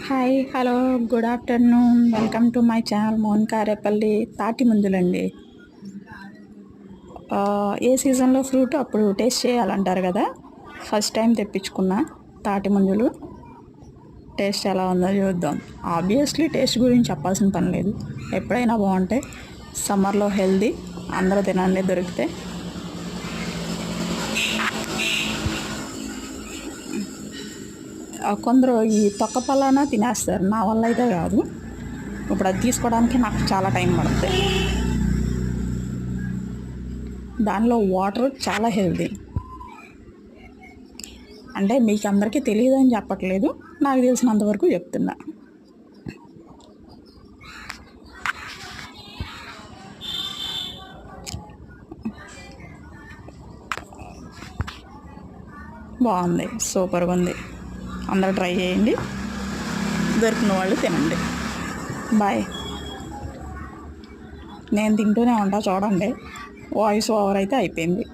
Hi hello good afternoon welcome to my channel మోన్కారేపల్లి తాటి ముంజలండి. ఏ సీజన్లో ఫ్రూట్ అప్పుడు టేస్ట్ చేయాలంటారు కదా. ఫస్ట్ టైం తెప్పించుకున్న తాటి ముంజలు టేస్ట్ ఎలా ఉందో చూద్దాం. ఆబ్వియస్లీ టేస్ట్ గురించి చెప్పాల్సిన పని లేదు, ఎప్పుడైనా బాగుంటాయి. సమ్మర్లో హెల్దీ, అందరూ తినండి దొరికితే. కొందరు ఈ తొక్క పలానా తినేస్తారు, నా వల్ల అయితే కాదు. ఇప్పుడు అది తీసుకోవడానికి నాకు చాలా టైం పడుతుంది. దానిలో వాటర్ చాలా హెల్దీ. అంటే మీకు అందరికీ తెలియదని చెప్పట్లేదు, నాకు తెలిసినంతవరకు చెప్తున్నా. బాగుంది, సూపర్గా ఉంది. అందరూ ట్రై చేయండి, దొరికిన వాళ్ళు తినండి. బాయ్. నేను తింటూనే ఉంటా, చూడండి. వాయిస్ ఓవర్ అయితే అయిపోయింది.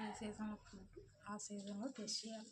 ఏ సీజన్లో ఫ్రూట్ ఆ సీజన్లో టేస్ట్ చేయాలి.